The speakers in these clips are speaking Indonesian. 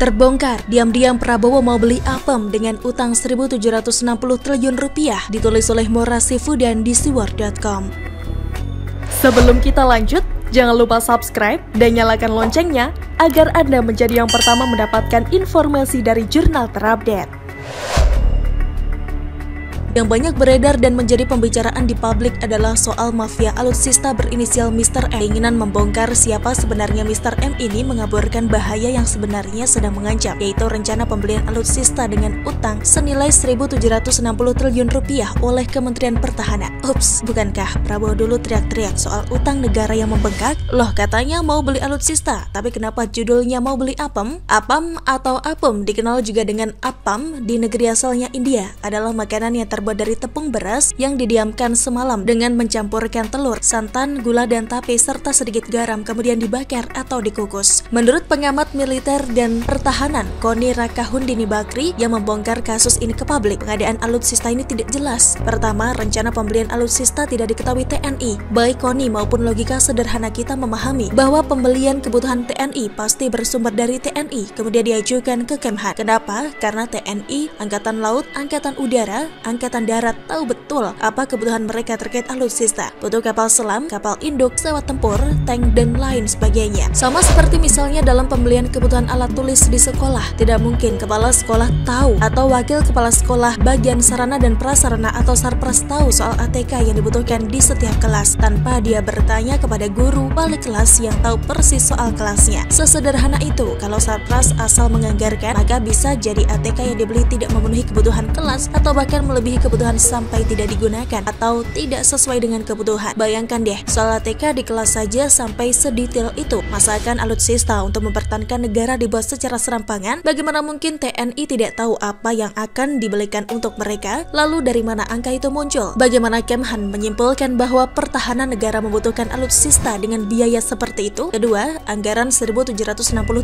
Terbongkar, diam-diam Prabowo mau beli Apem dengan utang 1.760 triliun rupiah, ditulis oleh Morasifudan di siwar.com. Sebelum kita lanjut, jangan lupa subscribe dan nyalakan loncengnya agar Anda menjadi yang pertama mendapatkan informasi dari jurnal terupdate. Yang banyak beredar dan menjadi pembicaraan di publik adalah soal mafia alutsista berinisial Mr. M. Keinginan membongkar siapa sebenarnya Mr. M ini mengaburkan bahaya yang sebenarnya sedang mengancam, yaitu rencana pembelian alutsista dengan utang senilai 1.760 triliun rupiah oleh Kementerian Pertahanan. Ups, bukankah Prabowo dulu teriak-teriak soal utang negara yang membengkak? Loh, katanya mau beli alutsista, tapi kenapa judulnya mau beli Apem? Apam atau Apem dikenal juga dengan Appam di negeri asalnya India, adalah makanan yang terbuat dari tepung beras yang didiamkan semalam dengan mencampurkan telur, santan, gula, dan tape serta sedikit garam, kemudian dibakar atau dikukus. Menurut pengamat militer dan pertahanan Koni Rakahundini Bakri yang membongkar kasus ini ke publik, pengadaan alutsista ini tidak jelas. Pertama, rencana pembelian alutsista tidak diketahui TNI. Baik Koni maupun logika sederhana kita memahami bahwa pembelian kebutuhan TNI pasti bersumber dari TNI, kemudian diajukan ke Kemhan. Kenapa? Karena TNI, Angkatan Laut, Angkatan Udara, Angkatan Darat tahu betul apa kebutuhan mereka terkait alutsista. Butuh kapal selam, kapal induk, pesawat tempur, tank, dan lain sebagainya. Sama seperti misalnya dalam pembelian kebutuhan alat tulis di sekolah. Tidak mungkin kepala sekolah tahu atau wakil kepala sekolah bagian sarana dan prasarana atau sarpras tahu soal ATK yang dibutuhkan di setiap kelas tanpa dia bertanya kepada guru wali kelas yang tahu persis soal kelasnya. Sesederhana itu, kalau sarpras asal menganggarkan, maka bisa jadi ATK yang dibeli tidak memenuhi kebutuhan kelas atau bahkan melebihi kebutuhan sampai tidak digunakan atau tidak sesuai dengan kebutuhan. Bayangkan deh, soal ATK di kelas saja sampai sedetail itu. Masakan alutsista untuk mempertahankan negara dibuat secara serampangan, bagaimana mungkin TNI tidak tahu apa yang akan dibelikan untuk mereka? Lalu dari mana angka itu muncul? Bagaimana Kemhan menyimpulkan bahwa pertahanan negara membutuhkan alutsista dengan biaya seperti itu? Kedua, anggaran 1.760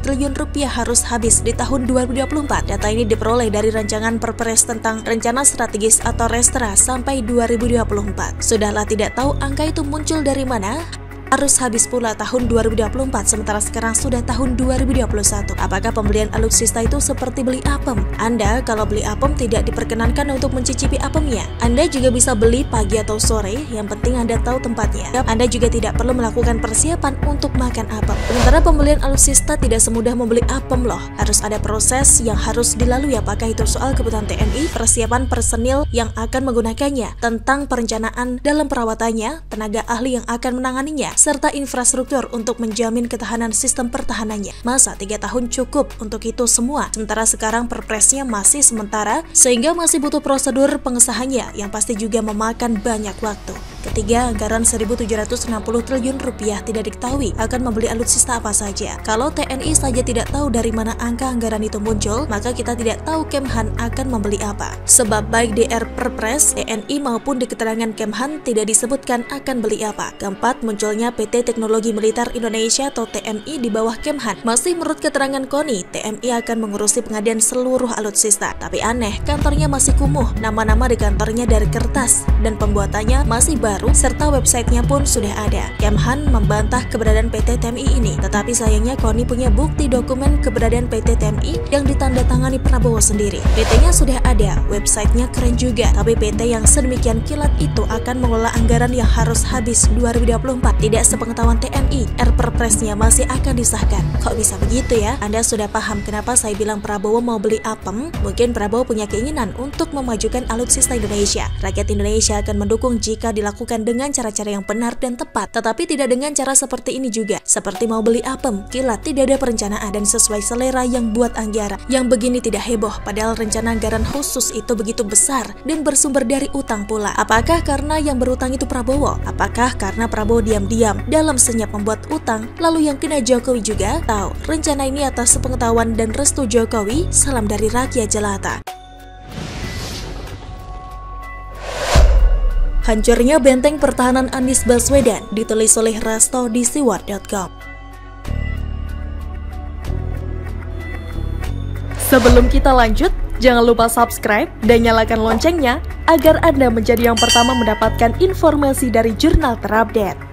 triliun rupiah harus habis di tahun 2024. Data ini diperoleh dari rancangan Perpres tentang rencana strategis atau Restra sampai 2024. Sudahlah tidak tahu angka itu muncul dari mana? Harus habis pula tahun 2024, sementara sekarang sudah tahun 2021. Apakah pembelian alutsista itu seperti beli apem? Anda kalau beli apem tidak diperkenankan untuk mencicipi apemnya. Anda juga bisa beli pagi atau sore, yang penting Anda tahu tempatnya. Anda juga tidak perlu melakukan persiapan untuk makan apem. Sementara pembelian alutsista tidak semudah membeli apem loh. Harus ada proses yang harus dilalui, apakah itu soal kebutuhan TNI, persiapan personil yang akan menggunakannya, tentang perencanaan dalam perawatannya, tenaga ahli yang akan menanganinya, serta infrastruktur untuk menjamin ketahanan sistem pertahanannya. Masa 3 tahun cukup untuk itu semua? Sementara sekarang perpresnya masih sementara, sehingga masih butuh prosedur pengesahannya yang pasti juga memakan banyak waktu. Ketiga, anggaran 1.760 triliun rupiah tidak diketahui akan membeli alutsista apa saja. Kalau TNI saja tidak tahu dari mana angka anggaran itu muncul, maka kita tidak tahu Kemhan akan membeli apa. Sebab baik di Perpres, TNI maupun di keterangan Kemhan tidak disebutkan akan beli apa. Keempat, munculnya PT Teknologi Militer Indonesia atau TMI di bawah Kemhan. Masih menurut keterangan Koni, TMI akan mengurusi pengadaan seluruh alutsista. Tapi aneh, kantornya masih kumuh, nama-nama di kantornya dari kertas, dan pembuatannya masih baru, serta websitenya pun sudah ada. Kemhan membantah keberadaan PT TMI ini, tetapi sayangnya Koni punya bukti dokumen keberadaan PT TMI yang ditandatangani Prabowo sendiri. PT-nya sudah ada, websitenya keren juga, tapi PT yang sedemikian kilat itu akan mengelola anggaran yang harus habis 2024. Tidak sepengetahuan TNI, Perpresnya masih akan disahkan. Kok bisa begitu ya? Anda sudah paham kenapa saya bilang Prabowo mau beli apem? Mungkin Prabowo punya keinginan untuk memajukan alutsista Indonesia. Rakyat Indonesia akan mendukung jika dilakukan dengan cara-cara yang benar dan tepat, tetapi tidak dengan cara seperti ini juga. Seperti mau beli apem, kilat, tidak ada perencanaan dan sesuai selera yang buat anggaran. Yang begini tidak heboh, padahal rencana anggaran khusus itu begitu besar dan bersumber dari utang pula. Apakah karena yang berutang itu Prabowo? Apakah karena Prabowo diam-diam dalam senyap membuat utang, lalu yang kena Jokowi juga? Tahu, rencana ini atas sepengetahuan dan restu Jokowi. Salam dari rakyat jelata. Hancurnya benteng pertahanan Anies Baswedan, ditulis oleh Rasto di siwar.com. Sebelum kita lanjut, jangan lupa subscribe dan nyalakan loncengnya agar Anda menjadi yang pertama mendapatkan informasi dari jurnal terupdate.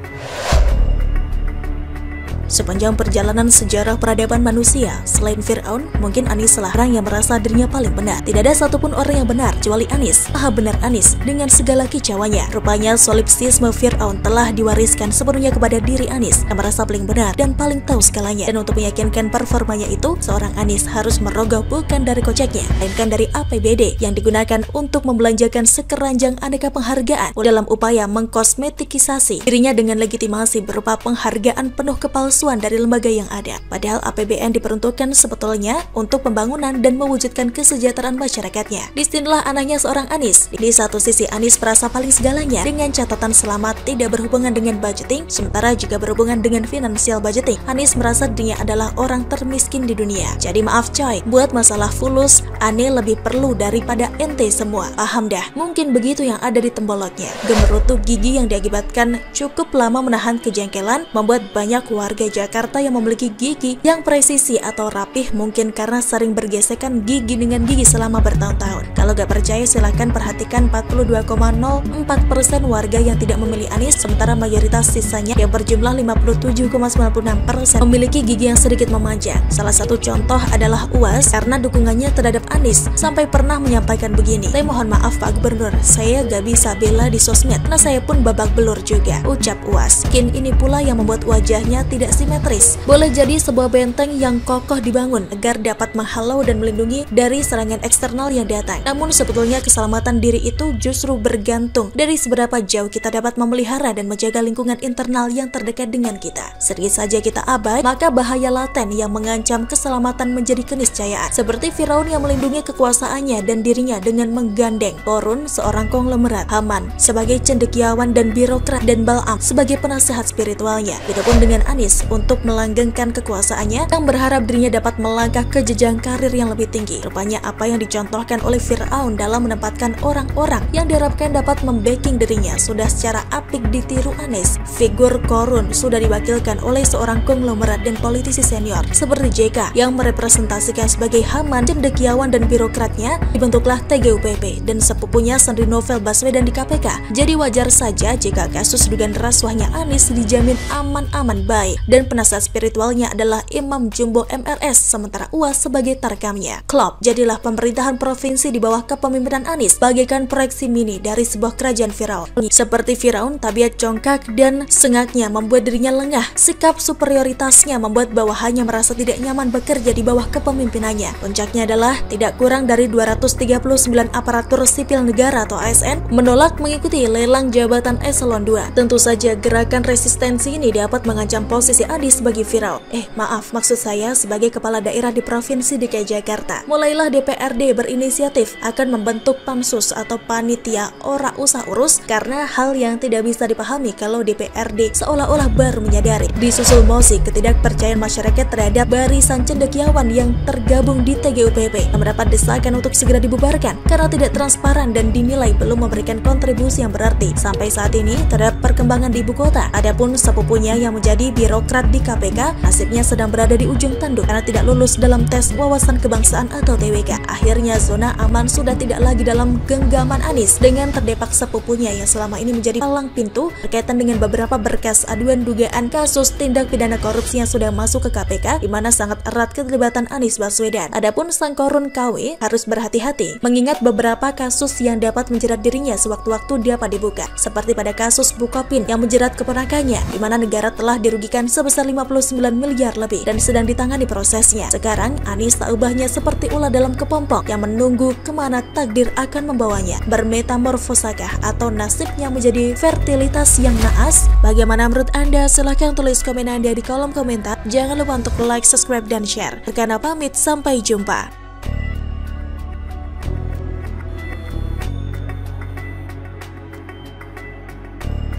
Sepanjang perjalanan sejarah peradaban manusia, selain Fir'aun, mungkin Anis lah orang yang merasa dirinya paling benar. Tidak ada satupun orang yang benar kecuali Anis. Maha benar Anis dengan segala kicauannya. Rupanya solipsisme Fir'aun telah diwariskan sepenuhnya kepada diri Anis yang merasa paling benar dan paling tahu segalanya. Dan untuk meyakinkan performanya itu, seorang Anis harus merogoh bukan dari koceknya, melainkan dari APBD yang digunakan untuk membelanjakan sekeranjang aneka penghargaan dalam upaya mengkosmetikisasi dirinya dengan legitimasi berupa penghargaan penuh kepalsuan dari lembaga yang ada. Padahal APBN diperuntukkan sebetulnya untuk pembangunan dan mewujudkan kesejahteraan masyarakatnya. Disinilah anehnya seorang Anis. Di satu sisi Anis merasa paling segalanya dengan catatan selamat tidak berhubungan dengan budgeting, sementara juga berhubungan dengan financial budgeting. Anis merasa dirinya adalah orang termiskin di dunia. Jadi maaf coy, buat masalah fulus, Ane lebih perlu daripada ente semua. Paham dah, mungkin begitu yang ada di temboloknya. Gemerutu gigi yang diakibatkan cukup lama menahan kejengkelan membuat banyak warga Jakarta yang memiliki gigi yang presisi atau rapih mungkin karena sering bergesekan gigi dengan gigi selama bertahun-tahun. Kalau gak percaya silahkan perhatikan 42,04% warga yang tidak memilih Anis, sementara mayoritas sisanya yang berjumlah 57,96% memiliki gigi yang sedikit memanjang. Salah satu contoh adalah UAS karena dukungannya terhadap Anis sampai pernah menyampaikan begini, "Saya mohon maaf Pak Gubernur, saya gak bisa bela di sosmed karena saya pun babak belur juga," ucap UAS. Skin ini pula yang membuat wajahnya tidak simetris. Boleh jadi sebuah benteng yang kokoh dibangun agar dapat menghalau dan melindungi dari serangan eksternal yang datang. Namun sebetulnya keselamatan diri itu justru bergantung dari seberapa jauh kita dapat memelihara dan menjaga lingkungan internal yang terdekat dengan kita. Sedikit saja kita abai, maka bahaya laten yang mengancam keselamatan menjadi keniscayaan. Seperti Firaun yang melindungi kekuasaannya dan dirinya dengan menggandeng Korun, seorang konglomerat, Haman sebagai cendekiawan dan birokrat, dan Bal'am sebagai penasehat spiritualnya. Begitupun dengan Anis untuk melanggengkan kekuasaannya yang berharap dirinya dapat melangkah ke jenjang karir yang lebih tinggi. Rupanya apa yang dicontohkan oleh Fir'aun dalam menempatkan orang-orang yang diharapkan dapat membacking dirinya sudah secara apik ditiru Anis. Figur Korun sudah diwakilkan oleh seorang konglomerat dan politisi senior seperti JK yang merepresentasikan sebagai Haman, cendekiawan dan birokratnya. Dibentuklah TGUPP dan sepupunya Sandri Novel Baswedan di KPK. Jadi wajar saja jika kasus dugaan rasuahnya Anis dijamin aman-aman baik dan penasehat spiritualnya adalah Imam Jumbo MRS, sementara UAS sebagai tarkamnya. Klop, jadilah pemerintahan provinsi di bawah kepemimpinan Anis bagaikan proyeksi mini dari sebuah kerajaan Firaun. Seperti Firaun, tabiat congkak dan sengaknya membuat dirinya lengah. Sikap superioritasnya membuat bawahannya merasa tidak nyaman bekerja di bawah kepemimpinannya. Puncaknya adalah tidak kurang dari 239 aparatur sipil negara atau ASN menolak mengikuti lelang jabatan eselon 2. Tentu saja gerakan resistensi ini dapat mengancam posisi Anis sebagai Firaun. Maaf, maksud saya sebagai kepala daerah di Provinsi DKI Jakarta. Mulailah DPRD berinisiatif akan membentuk pansus atau panitia ora usah urus karena hal yang tidak bisa dipahami kalau DPRD seolah-olah baru menyadari. Disusul mosi ketidakpercayaan masyarakat terhadap barisan cendekiawan yang tergabung di TGUPP yang mendapat desakan untuk segera dibubarkan karena tidak transparan dan dinilai belum memberikan kontribusi yang berarti sampai saat ini terhadap perkembangan di ibu kota. Adapun sepupunya yang menjadi birokrat di KPK nasibnya sedang berada di ujung tanduk karena tidak lulus dalam tes wawasan kebangsaan atau TWK. Akhirnya zona aman sudah tidak lagi dalam genggaman Anis dengan terdepak sepupunya yang selama ini menjadi palang pintu berkaitan dengan beberapa berkas aduan dugaan kasus tindak pidana korupsi yang sudah masuk ke KPK, di mana sangat erat keterlibatan Anies Baswedan. Adapun sang Korun KW harus berhati-hati mengingat beberapa kasus yang dapat menjerat dirinya sewaktu-waktu dapat dibuka, seperti pada kasus Bukopin yang menjerat keponakannya, di mana negara telah dirugikan sebesar 59 miliar lebih dan sedang ditangani prosesnya. Sekarang Anies tak ubahnya seperti ular dalam kepompong yang menunggu kemana takdir akan membawanya. Bermetamorfosakah atau nasibnya menjadi fertilitas yang naas? Bagaimana menurut Anda? Silahkan tulis komen Anda di kolom komentar. Jangan lupa untuk like, subscribe, dan share. Rekana pamit, sampai jumpa.